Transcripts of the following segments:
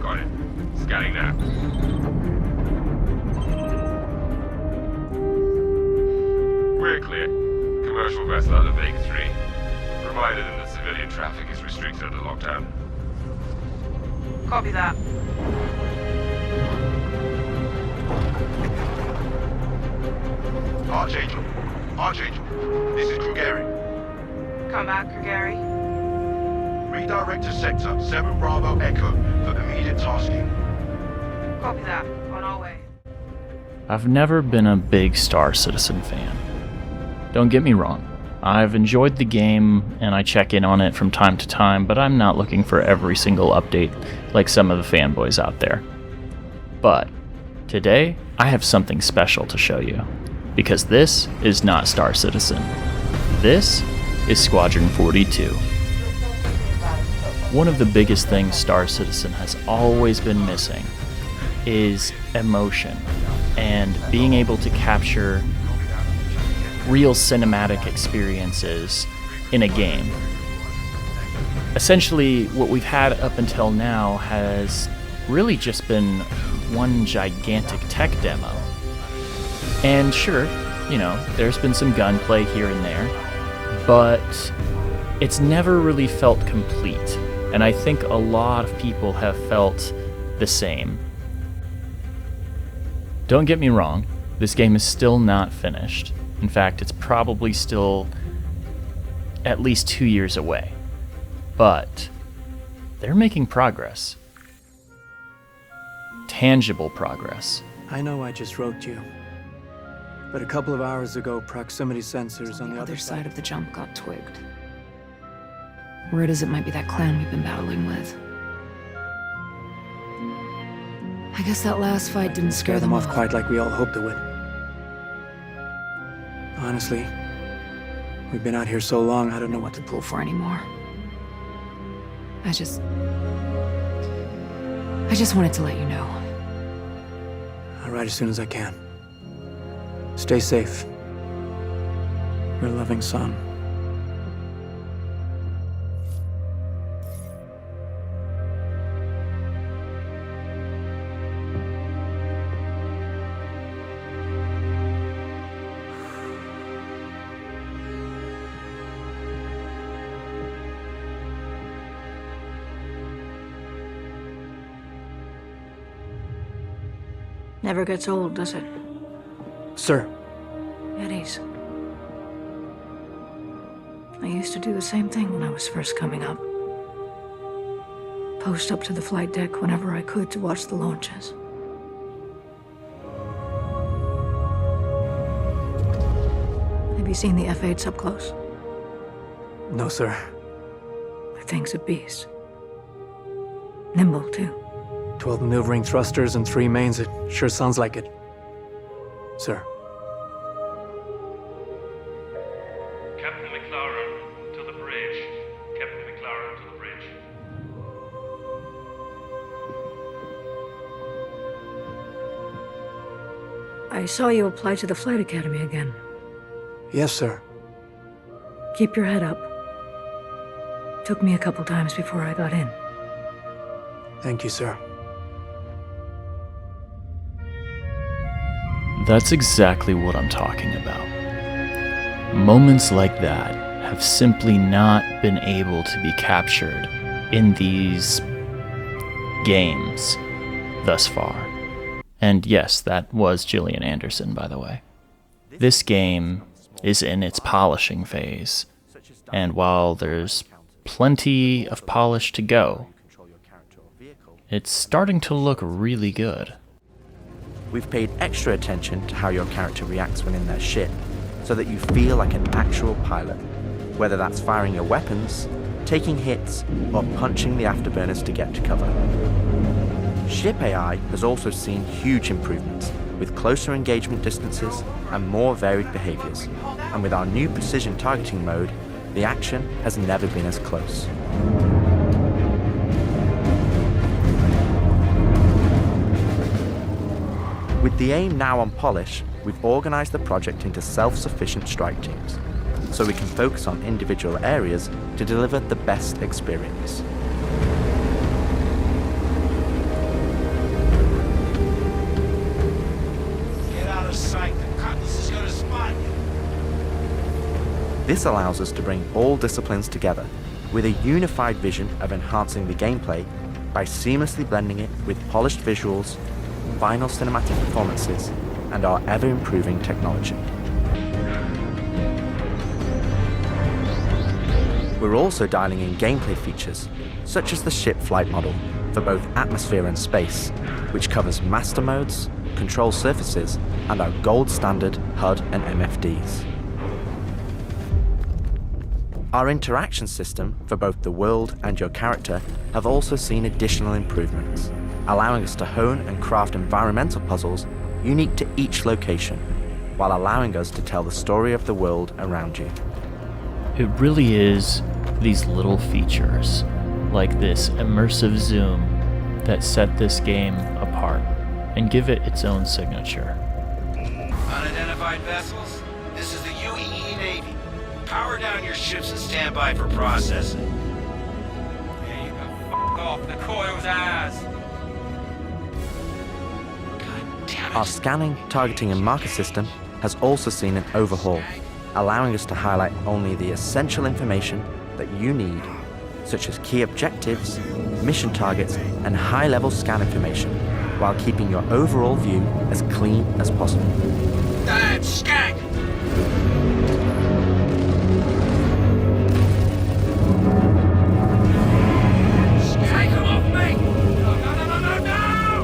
Got it. Scanning now. We're clear. Commercial vessel out of Vega 3. Provided that civilian traffic is restricted under lockdown. Copy that. Archangel. Archangel. This is Krugeri. Come back, Gary. Redirect to Sector 7 Bravo Echo for immediate tasking. Copy that. On our way. I've never been a big Star Citizen fan. Don't get me wrong. I've enjoyed the game and I check in on it from time to time, but I'm not looking for every single update like some of the fanboys out there. But today, I have something special to show you. Because this is not Star Citizen. This is Squadron 42. One of the biggest things Star Citizen has always been missing is emotion and being able to capture real cinematic experiences in a game. Essentially, what we've had up until now has really just been one gigantic tech demo. And sure, there's been some gunplay here and there, but it's never really felt complete. And I think a lot of people have felt the same. Don't get me wrong, this game is still not finished. In fact, it's probably still at least 2 years away. But they're making progress. Tangible progress. I know I just wrote you. But a couple of hours ago, proximity sensors on the other side of the jump got twigged. Word is it might be that clan we've been battling with. I guess that last fight didn't scare them off quite like we all hoped it would. Honestly, we've been out here so long, I don't know what to pull for anymore. I just wanted to let you know. I'll write as soon as I can. Stay safe. Your loving son. Never gets old, does it? Sir. Eddies. I used to do the same thing when I was first coming up. Post up to the flight deck whenever I could to watch the launches. Have you seen the F-8s up close? No, sir. The thing's a beast. Nimble, too. 12 maneuvering thrusters and 3 mains. It sure sounds like it. Sir. Captain McLaren, to the bridge. Captain McLaren, to the bridge. I saw you apply to the Flight Academy again. Yes, sir. Keep your head up. Took me a couple times before I got in. Thank you, sir. That's exactly what I'm talking about. Moments like that have simply not been able to be captured in these games thus far. And yes, that was Gillian Anderson, by the way. This game is in its polishing phase, and while there's plenty of polish to go, it's starting to look really good. We've paid extra attention to how your character reacts when in their ship, so that you feel like an actual pilot, whether that's firing your weapons, taking hits, or punching the afterburners to get to cover. Ship AI has also seen huge improvements, with closer engagement distances and more varied behaviors, and with our new precision targeting mode, the action has never been as close. With the aim now on polish, we've organised the project into self-sufficient strike teams, so we can focus on individual areas to deliver the best experience. This allows us to bring all disciplines together with a unified vision of enhancing the gameplay by seamlessly blending it with polished visuals, final cinematic performances, and our ever-improving technology. We're also dialing in gameplay features, such as the ship flight model for both atmosphere and space, which covers master modes, control surfaces, and our gold standard HUD and MFDs. Our interaction system for both the world and your character have also seen additional improvements, allowing us to hone and craft environmental puzzles unique to each location, while allowing us to tell the story of the world around you. It really is these little features, like this immersive zoom, that set this game apart and give it its own signature. Unidentified vessels, this is the UEE Navy. Power down your ships and stand by for processing. Yeah, you can f*** off, the coil's ours. God damn it. Our scanning, targeting, and marker system has also seen an overhaul, allowing us to highlight only the essential information that you need, such as key objectives, mission targets, and high-level scan information, while keeping your overall view as clean as possible. Damn skank! Take him off me! No!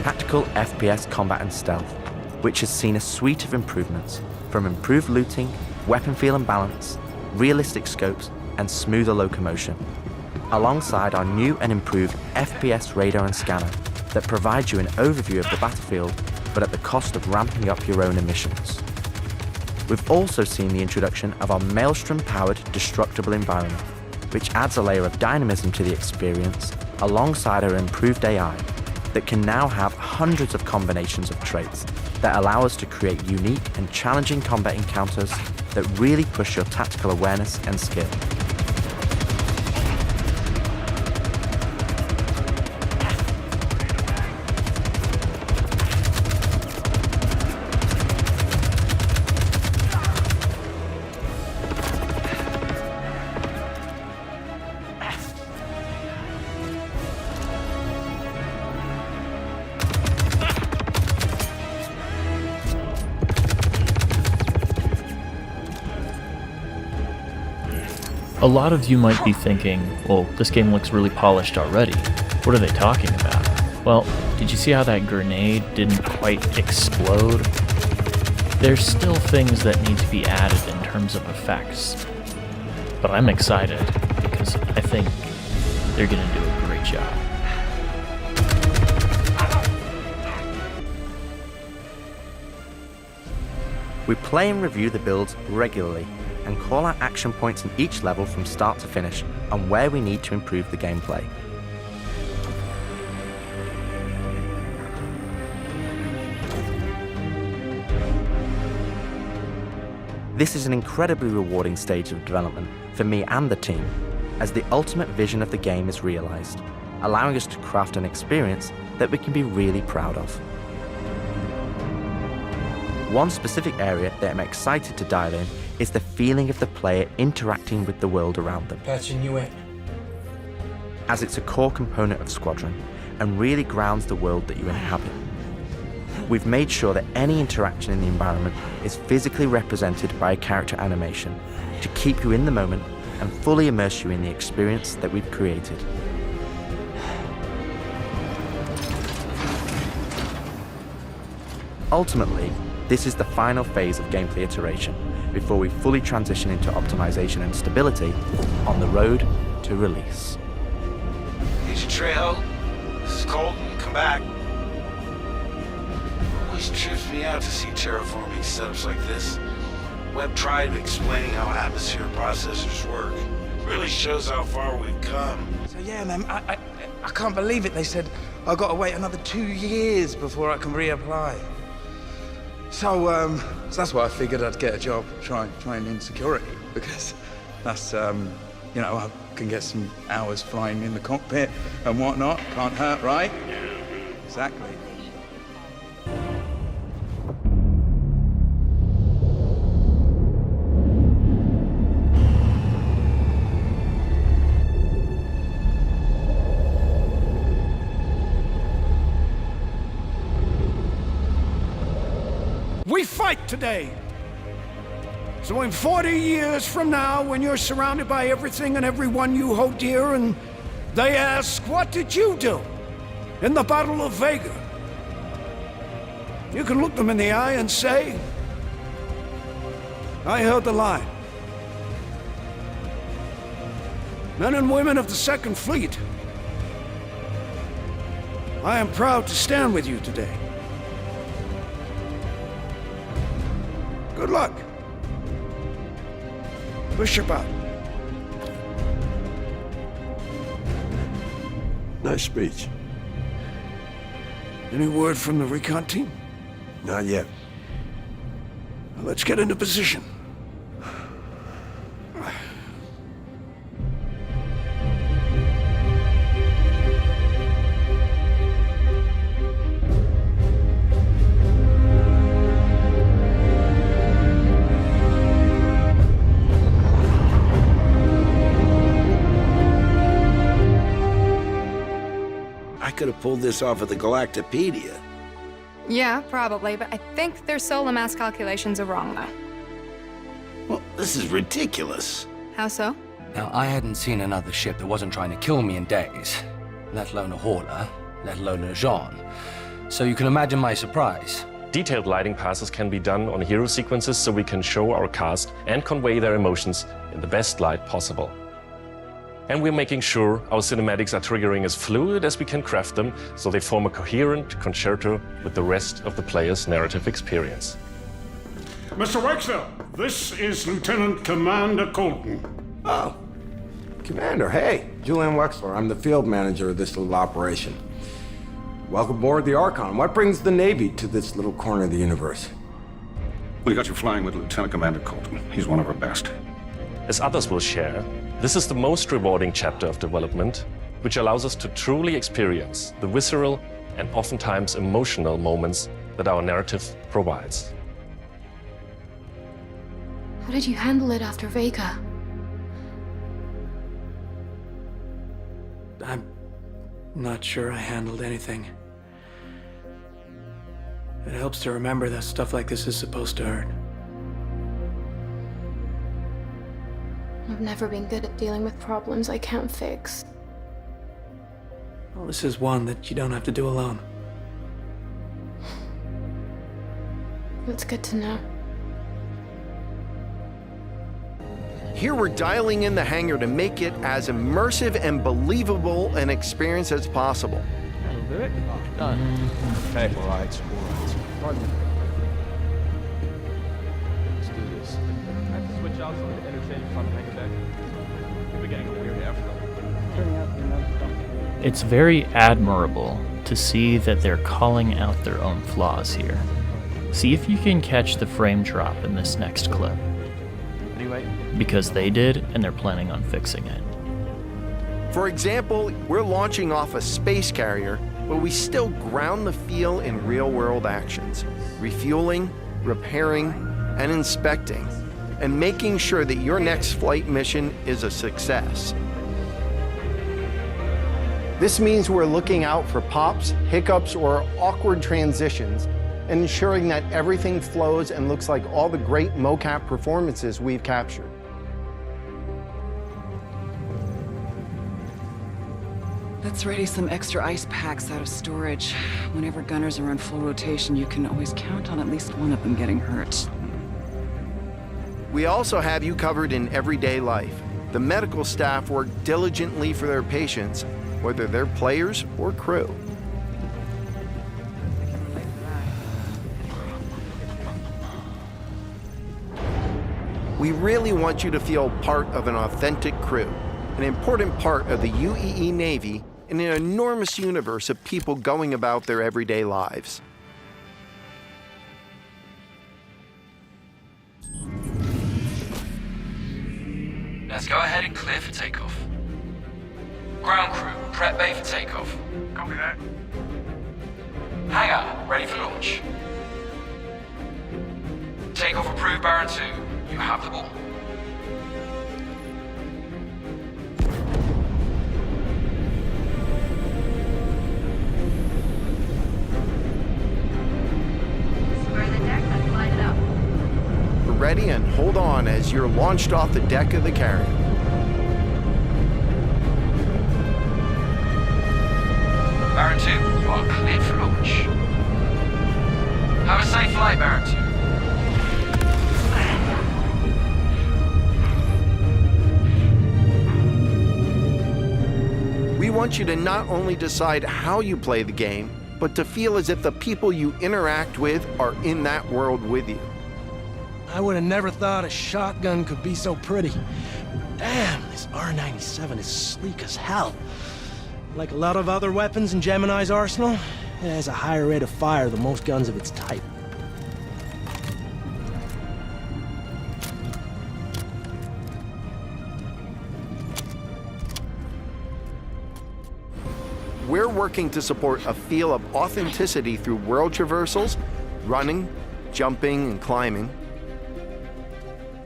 Tactical FPS combat and stealth, which has seen a suite of improvements, from improved looting, weapon feel and balance, realistic scopes, and smoother locomotion, alongside our new and improved FPS radar and scanner that provides you an overview of the battlefield, but at the cost of ramping up your own emissions. We've also seen the introduction of our Maelstrom-powered destructible environment, which adds a layer of dynamism to the experience, alongside our improved AI that can now have hundreds of combinations of traits that allow us to create unique and challenging combat encounters that really push your tactical awareness and skill. A lot of you might be thinking, well, this game looks really polished already. What are they talking about? Well, did you see how that grenade didn't quite explode? There's still things that need to be added in terms of effects. But I'm excited, because I think they're gonna do a great job. We play and review the builds regularly, and call out action points in each level from start to finish on where we need to improve the gameplay. This is an incredibly rewarding stage of development for me and the team, as the ultimate vision of the game is realized, allowing us to craft an experience that we can be really proud of. One specific area that I'm excited to dial in is the feeling of the player interacting with the world around them, Patching you in. as it's a core component of Squadron and really grounds the world that you inhabit. We've made sure that any interaction in the environment is physically represented by a character animation to keep you in the moment and fully immerse you in the experience that we've created. Ultimately, this is the final phase of gameplay iteration before we fully transition into optimization and stability on the road to release. Agent Trejo, this is Colton. Come back. Always trips me out to see terraforming setups like this. Webb tried explaining how atmosphere processors work. Really shows how far we've come. So yeah, man, I can't believe it. They said I've got to wait another 2 years before I can reapply. So that's why I figured I'd get a job trying in security, because that's, you know, I can get some hours flying in the cockpit and whatnot. Can't hurt, right? Exactly. fight today. So in 40 years from now, when you're surrounded by everything and everyone you hold dear, and they ask, what did you do in the Battle of Vega? You can look them in the eye and say, I held the line. Men and women of the Second Fleet, I am proud to stand with you today. Good luck. Bishop out. Nice speech. Any word from the recon team? Not yet. Well, let's get into position. I could have pulled this off at the Galactopedia. Yeah, probably, but I think their solar mass calculations are wrong, though. Well, this is ridiculous. How so? Now, I hadn't seen another ship that wasn't trying to kill me in days, let alone a hauler, let alone a Jean. So you can imagine my surprise. Detailed lighting passes can be done on hero sequences so we can show our cast and convey their emotions in the best light possible. And we're making sure our cinematics are triggering as fluid as we can craft them so they form a coherent concerto with the rest of the player's narrative experience. Mr. Wexler, this is Lieutenant Commander Colton. Oh, Commander, hey. Julian Wexler, I'm the field manager of this little operation. Welcome aboard the Archon. What brings the Navy to this little corner of the universe? We got you flying with Lieutenant Commander Colton. He's one of our best. As others will share, this is the most rewarding chapter of development, which allows us to truly experience the visceral and oftentimes emotional moments that our narrative provides. How did you handle it after Vega? I'm not sure I handled anything. It helps to remember that stuff like this is supposed to hurt. I've never been good at dealing with problems I can't fix. Well, this is one that you don't have to do alone. That's good to know. Here we're dialing in the hangar to make it as immersive and believable an experience as possible. That'll do it. Done. Okay. All right. Let's do this. I have to switch out some of the interchange front hangar deck. We're getting a weird airflow. Turning out another stuff. It's very admirable to see that they're calling out their own flaws here. See if you can catch the frame drop in this next clip. Anyway. Because they did, and they're planning on fixing it. For example, we're launching off a space carrier, but we still ground the feel in real-world actions, refueling, repairing, and inspecting, and making sure that your next flight mission is a success. This means we're looking out for pops, hiccups, or awkward transitions, and ensuring that everything flows and looks like all the great mocap performances we've captured. Let's ready some extra ice packs out of storage. Whenever gunners are on full rotation, you can always count on at least one of them getting hurt. We also have you covered in everyday life. The medical staff work diligently for their patients, whether they're players or crew. We really want you to feel part of an authentic crew, an important part of the UEE Navy in an enormous universe of people going about their everyday lives. Let's go ahead and clear for takeoff. Ground crew, prep bay for takeoff. Copy that. Hangar, ready for launch. Takeoff approved, Baron 2. You have the ball. Square the deck, let's line it up. ready and hold on as you're launched off the deck of the carrier. Baron 2, you are cleared for launch. Have a safe flight, Baron 2. We want you to not only decide how you play the game, but to feel as if the people you interact with are in that world with you. I would have never thought a shotgun could be so pretty. Damn, this R97 is sleek as hell. Like a lot of other weapons in Gemini's arsenal, it has a higher rate of fire than most guns of its type. We're working to support a feel of authenticity through world traversals, running, jumping, and climbing,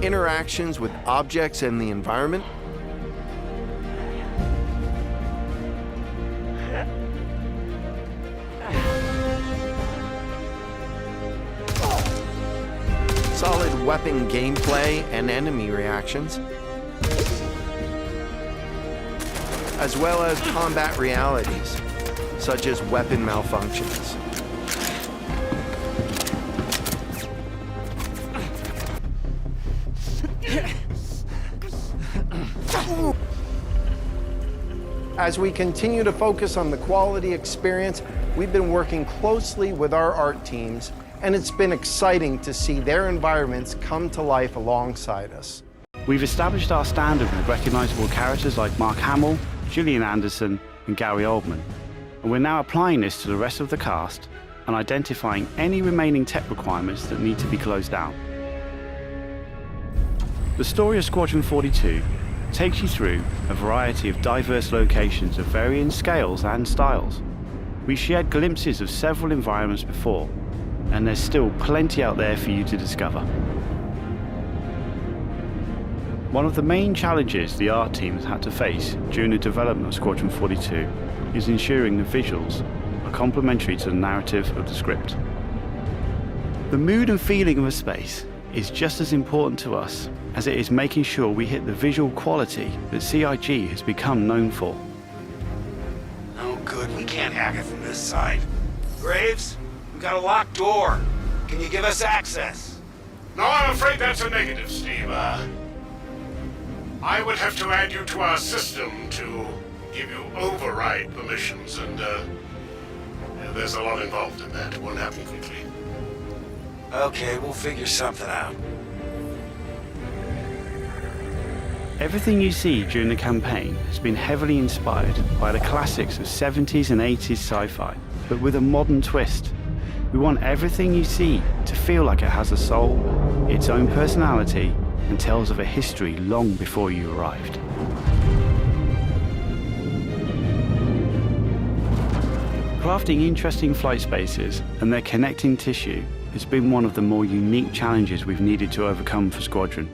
interactions with objects and the environment, solid weapon gameplay and enemy reactions, as well as combat realities, such as weapon malfunctions. As we continue to focus on the quality experience, we've been working closely with our art teams, and it's been exciting to see their environments come to life alongside us. We've established our standard with recognizable characters like Mark Hamill, Gillian Anderson, and Gary Oldman, and we're now applying this to the rest of the cast and identifying any remaining tech requirements that need to be closed down. The story of Squadron 42 takes you through a variety of diverse locations of varying scales and styles. We shared glimpses of several environments before, and there's still plenty out there for you to discover. One of the main challenges the art team has had to face during the development of Squadron 42 is ensuring the visuals are complementary to the narrative of the script. The mood and feeling of a space is just as important to us as it is making sure we hit the visual quality that CIG has become known for. Oh good, we can't hack it from this side. Graves, we got a locked door. Can you give us access? No, I'm afraid that's a negative, Steve. I would have to add you to our system to give you override permissions, and there's a lot involved in that. It won't happen quickly. Okay, we'll figure something out. Everything you see during the campaign has been heavily inspired by the classics of 70s and 80s sci-fi, but with a modern twist. We want everything you see to feel like it has a soul, its own personality, and tells of a history long before you arrived. Crafting interesting flight spaces and their connecting tissue has been one of the more unique challenges we've needed to overcome for Squadron.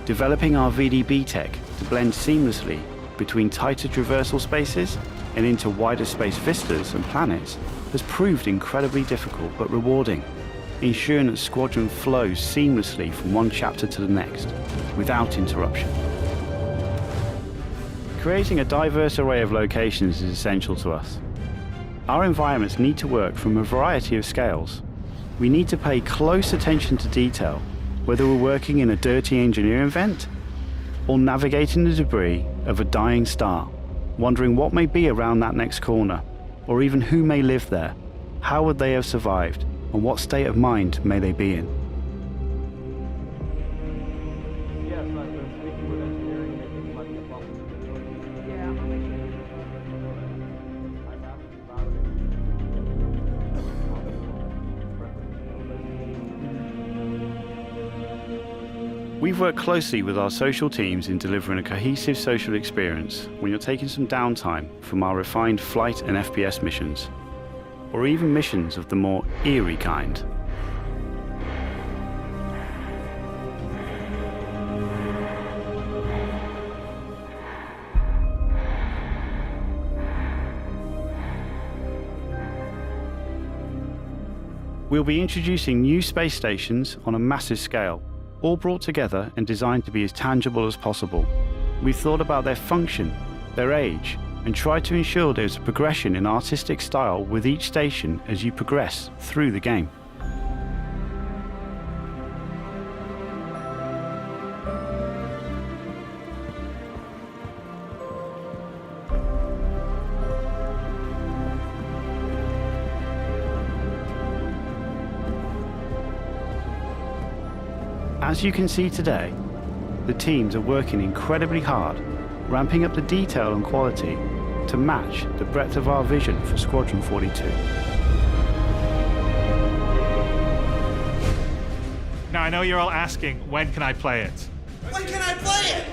Developing our VDB tech to blend seamlessly between tighter traversal spaces and into wider space vistas and planets has proved incredibly difficult but rewarding, ensuring that Squadron flows seamlessly from one chapter to the next, without interruption. Creating a diverse array of locations is essential to us. Our environments need to work from a variety of scales. We need to pay close attention to detail, whether we're working in a dirty engineering vent or navigating the debris of a dying star, wondering what may be around that next corner, or even who may live there, how would they have survived, and what state of mind may they be in. Yes, I've been speaking with engineering. They think it might be a problem. Yeah, I'll make sure. I've asked about it. We've worked closely with our social teams in delivering a cohesive social experience when you're taking some downtime from our refined flight and FPS missions, or even missions of the more eerie kind. We'll be introducing new space stations on a massive scale, all brought together and designed to be as tangible as possible. We've thought about their function, their age, and tried to ensure there's a progression in artistic style with each station as you progress through the game. As you can see today, the teams are working incredibly hard, ramping up the detail and quality to match the breadth of our vision for Squadron 42. Now I know you're all asking, when can I play it? When can I play it?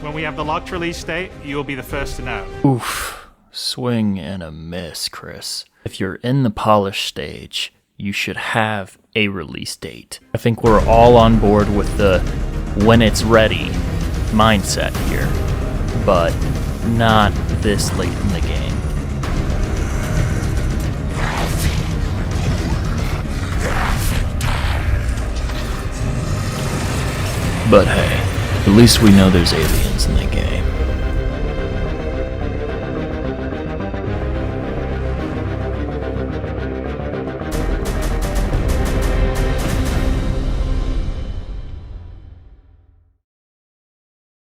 When we have the locked release date, you will be the first to know. Oof. Swing and a miss, Chris. If you're in the polish stage, you should have a release date. I think we're all on board with the when it's ready mindset here, but not this late in the game. But hey, at least we know there's aliens.